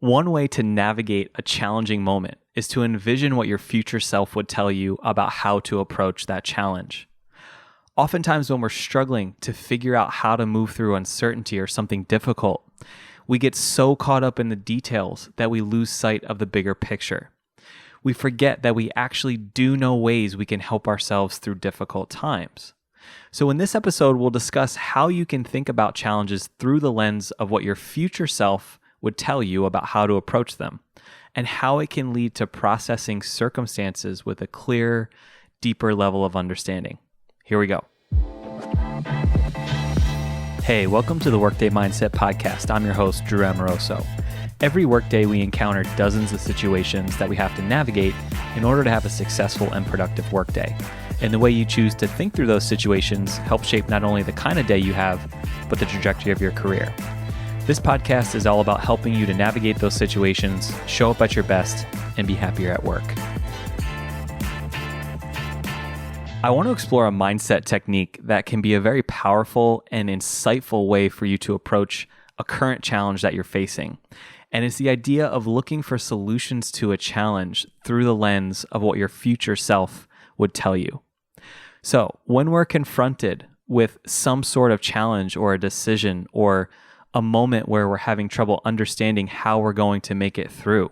One way to navigate a challenging moment is to envision what your future self would tell you about how to approach that challenge. Oftentimes, when we're struggling to figure out how to move through uncertainty or something difficult, we get so caught up in the details that we lose sight of the bigger picture. We forget that we actually do know ways we can help ourselves through difficult times. So in this episode, we'll discuss how you can think about challenges through the lens of what your future self would tell you about how to approach them, and how it can lead to processing circumstances with a clearer, deeper level of understanding. Here we go. Hey, welcome to the Workday Mindset Podcast. I'm your host, Drew Amoroso. Every workday, we encounter dozens of situations that we have to navigate in order to have a successful and productive workday. And the way you choose to think through those situations helps shape not only the kind of day you have, but the trajectory of your career. This podcast is all about helping you to navigate those situations, show up at your best, and be happier at work. I want to explore a mindset technique that can be a very powerful and insightful way for you to approach a current challenge that you're facing. And it's the idea of looking for solutions to a challenge through the lens of what your future self would tell you. So when we're confronted with some sort of challenge or a decision or a moment where we're having trouble understanding how we're going to make it through,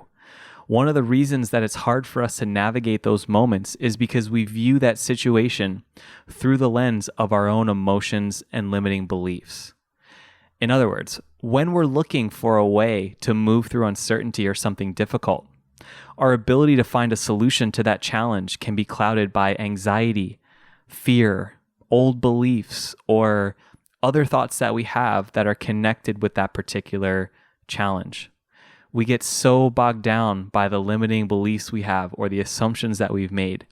one of the reasons that it's hard for us to navigate those moments is because we view that situation through the lens of our own emotions and limiting beliefs. In other words, when we're looking for a way to move through uncertainty or something difficult, our ability to find a solution to that challenge can be clouded by anxiety, fear, old beliefs, or other thoughts that we have that are connected with that particular challenge. We get so bogged down by the limiting beliefs we have or the assumptions that we've made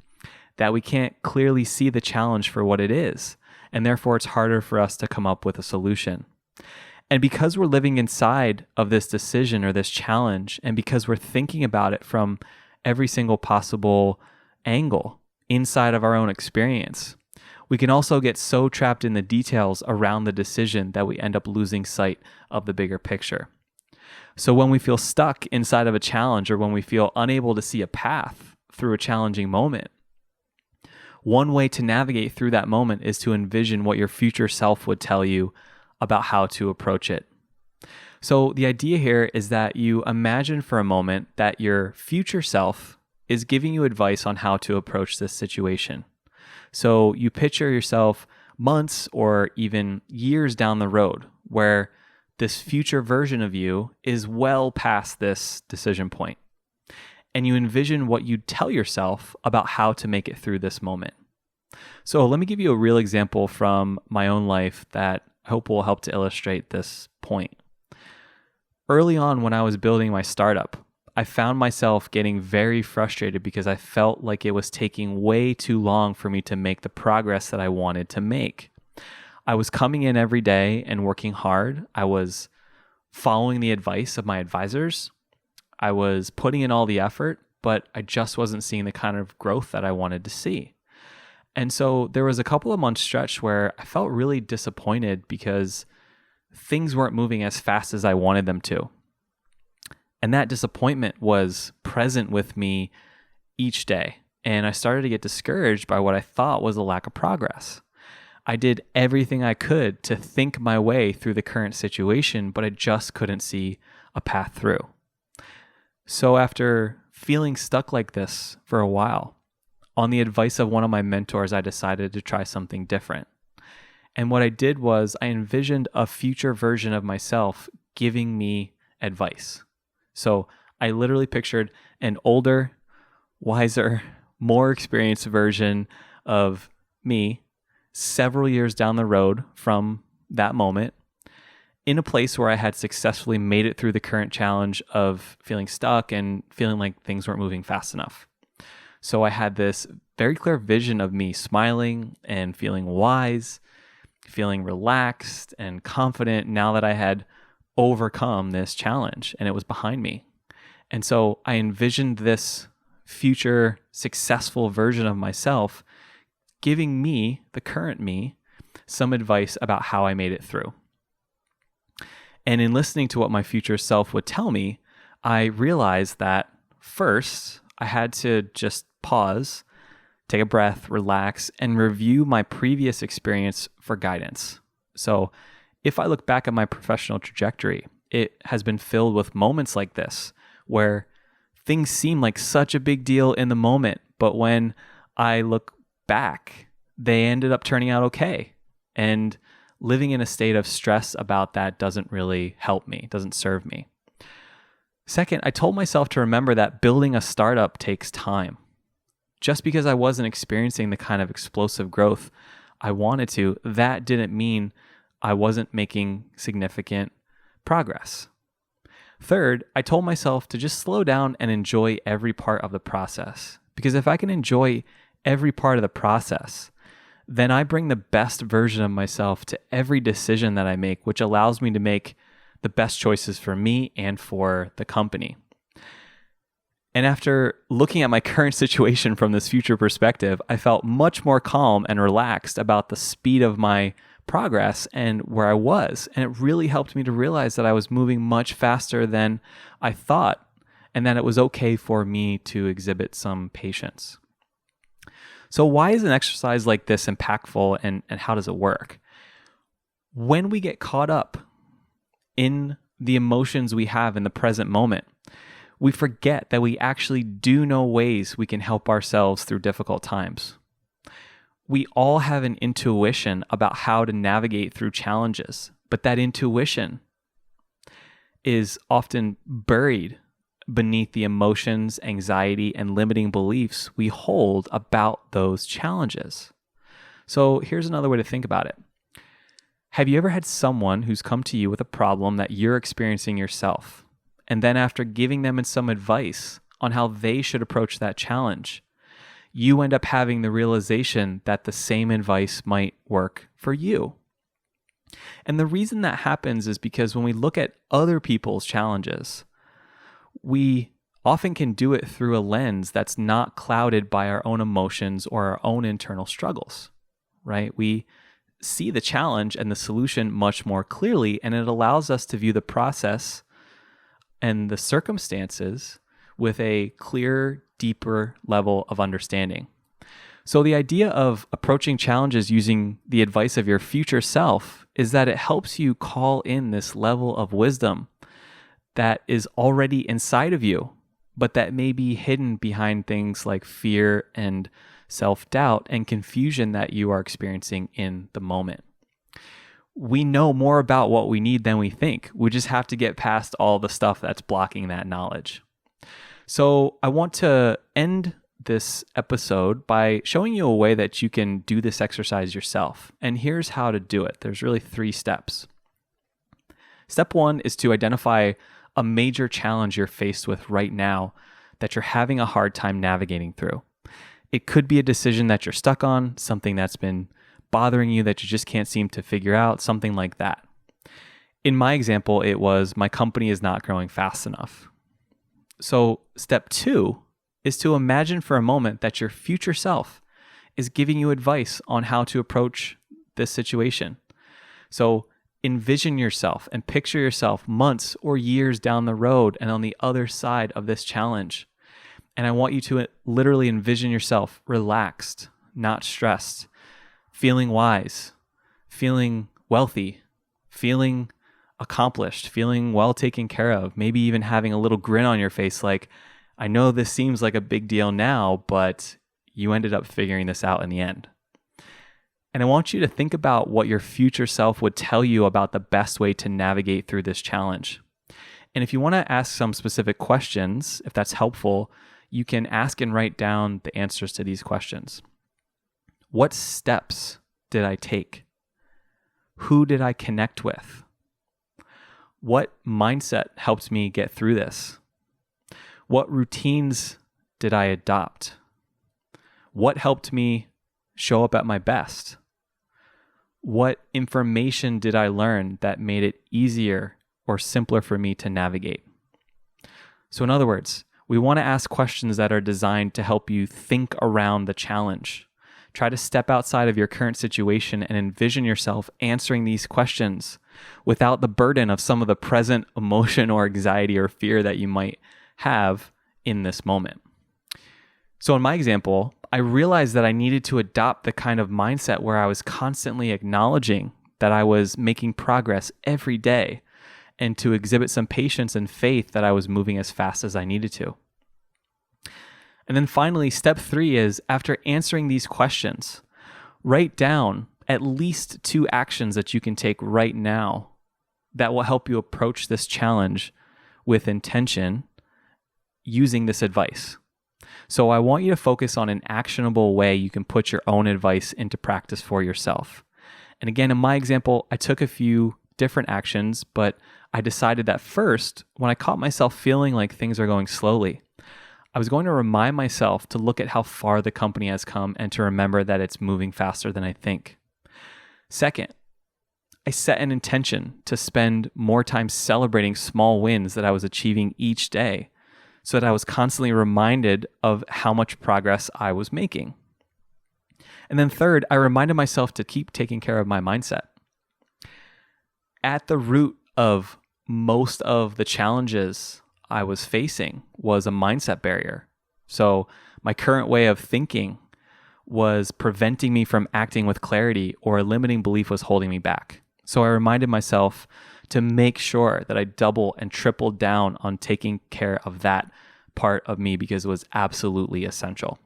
that we can't clearly see the challenge for what it is, and therefore it's harder for us to come up with a solution. And because we're living inside of this decision or this challenge, and because we're thinking about it from every single possible angle inside of our own experience, we can also get so trapped in the details around the decision that we end up losing sight of the bigger picture. So when we feel stuck inside of a challenge or when we feel unable to see a path through a challenging moment, one way to navigate through that moment is to envision what your future self would tell you about how to approach it. So the idea here is that you imagine for a moment that your future self is giving you advice on how to approach this situation. So you picture yourself months or even years down the road where this future version of you is well past this decision point. And you envision what you'd tell yourself about how to make it through this moment. So let me give you a real example from my own life that I hope will help to illustrate this point. Early on when I was building my startup, I found myself getting very frustrated because I felt like it was taking way too long for me to make the progress that I wanted to make. I was coming in every day and working hard. I was following the advice of my advisors. I was putting in all the effort, but I just wasn't seeing the kind of growth that I wanted to see. And so there was a couple of months stretch where I felt really disappointed because things weren't moving as fast as I wanted them to. And that disappointment was present with me each day. And I started to get discouraged by what I thought was a lack of progress. I did everything I could to think my way through the current situation, but I just couldn't see a path through. So after feeling stuck like this for a while, on the advice of one of my mentors, I decided to try something different. And what I did was I envisioned a future version of myself giving me advice. So I literally pictured an older, wiser, more experienced version of me several years down the road from that moment in a place where I had successfully made it through the current challenge of feeling stuck and feeling like things weren't moving fast enough. So I had this very clear vision of me smiling and feeling wise, feeling relaxed and confident now that I had overcome this challenge and it was behind me. And so I envisioned this future successful version of myself giving me, the current me, some advice about how I made it through. And in listening to what my future self would tell me, I realized that first I had to just pause, take a breath, relax, and review my previous experience for guidance. So if I look back at my professional trajectory, it has been filled with moments like this where things seem like such a big deal in the moment, but when I look back, they ended up turning out okay. And living in a state of stress about that doesn't really help me, doesn't serve me. Second, I told myself to remember that building a startup takes time. Just because I wasn't experiencing the kind of explosive growth I wanted to, that didn't mean I wasn't making significant progress. Third, I told myself to just slow down and enjoy every part of the process. Because if I can enjoy every part of the process, then I bring the best version of myself to every decision that I make, which allows me to make the best choices for me and for the company. And after looking at my current situation from this future perspective, I felt much more calm and relaxed about the speed of my progress and where I was. And it really helped me to realize that I was moving much faster than I thought, and that it was okay for me to exhibit some patience. So why is an exercise like this impactful, and how does it work? When we get caught up in the emotions we have in the present moment, we forget that we actually do know ways we can help ourselves through difficult times. We all have an intuition about how to navigate through challenges, but that intuition is often buried beneath the emotions, anxiety, and limiting beliefs we hold about those challenges. So here's another way to think about it. Have you ever had someone who's come to you with a problem that you're experiencing yourself, and then after giving them some advice on how they should approach that challenge, you end up having the realization that the same advice might work for you? And the reason that happens is because when we look at other people's challenges, we often can do it through a lens that's not clouded by our own emotions or our own internal struggles, right? We see the challenge and the solution much more clearly, and it allows us to view the process and the circumstances with a clearer, deeper level of understanding. So the idea of approaching challenges using the advice of your future self is that it helps you call in this level of wisdom that is already inside of you, but that may be hidden behind things like fear and self-doubt and confusion that you are experiencing in the moment. We know more about what we need than we think. We just have to get past all the stuff that's blocking that knowledge. So I want to end this episode by showing you a way that you can do this exercise yourself. And here's how to do it. There's really 3 steps. Step 1 is to identify a major challenge you're faced with right now that you're having a hard time navigating through. It could be a decision that you're stuck on, something that's been bothering you that you just can't seem to figure out, something like that. In my example, it was my company is not growing fast enough. So step 2 is to imagine for a moment that your future self is giving you advice on how to approach this situation. So envision yourself and picture yourself months or years down the road and on the other side of this challenge. And I want you to literally envision yourself relaxed, not stressed, feeling wise, feeling wealthy, feeling accomplished, feeling well taken care of, maybe even having a little grin on your face like, I know this seems like a big deal now, but you ended up figuring this out in the end. And I want you to think about what your future self would tell you about the best way to navigate through this challenge. And if you want to ask some specific questions, if that's helpful, you can ask and write down the answers to these questions. What steps did I take? Who did I connect with? What mindset helped me get through this? What routines did I adopt? What helped me show up at my best? What information did I learn that made it easier or simpler for me to navigate? So in other words, we want to ask questions that are designed to help you think around the challenge. Try to step outside of your current situation and envision yourself answering these questions without the burden of some of the present emotion or anxiety or fear that you might have in this moment. So in my example, I realized that I needed to adopt the kind of mindset where I was constantly acknowledging that I was making progress every day and to exhibit some patience and faith that I was moving as fast as I needed to. And then finally, step 3 is, after answering these questions, write down at least 2 actions that you can take right now that will help you approach this challenge with intention using this advice. So I want you to focus on an actionable way you can put your own advice into practice for yourself. And again, in my example, I took a few different actions, but I decided that first, when I caught myself feeling like things are going slowly, I was going to remind myself to look at how far the company has come and to remember that it's moving faster than I think. Second, I set an intention to spend more time celebrating small wins that I was achieving each day, so that I was constantly reminded of how much progress I was making. And then third, I reminded myself to keep taking care of my mindset. At the root of most of the challenges I was facing was a mindset barrier. So my current way of thinking was preventing me from acting with clarity, or a limiting belief was holding me back. So I reminded myself to make sure that I double and triple down on taking care of that part of me, because it was absolutely essential.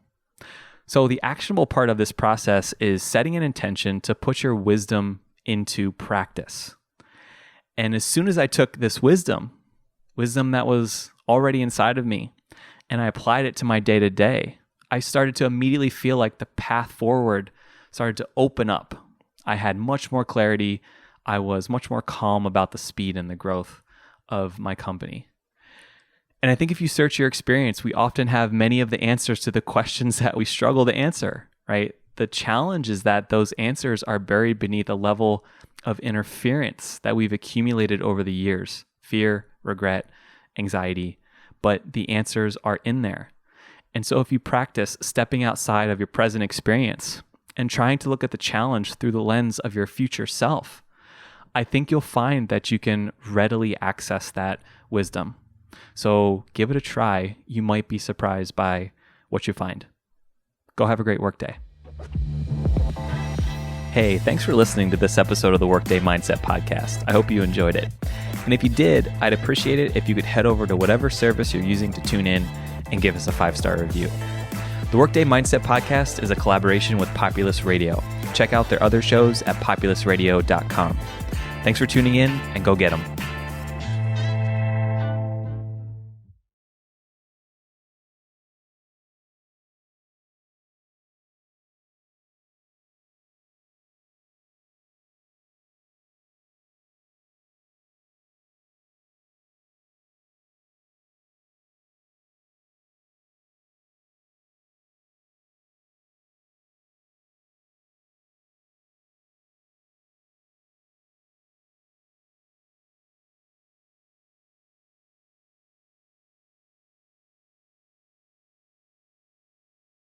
So the actionable part of this process is setting an intention to put your wisdom into practice. And as soon as I took this wisdom that was already inside of me, and I applied it to my day-to-day, I started to immediately feel like the path forward started to open up. I had much more clarity. I was much more calm about the speed and the growth of my company. And I think if you search your experience, we often have many of the answers to the questions that we struggle to answer, right? The challenge is that those answers are buried beneath a level of interference that we've accumulated over the years: fear, regret, anxiety, but the answers are in there. And so if you practice stepping outside of your present experience and trying to look at the challenge through the lens of your future self, I think you'll find that you can readily access that wisdom. So give it a try. You might be surprised by what you find. Go have a great workday. Hey, thanks for listening to this episode of the Workday Mindset Podcast. I hope you enjoyed it. And if you did, I'd appreciate it if you could head over to whatever service you're using to tune in and give us a 5-star review. The Workday Mindset Podcast is a collaboration with Populous Radio. Check out their other shows at populousradio.com. Thanks for tuning in, and go get them.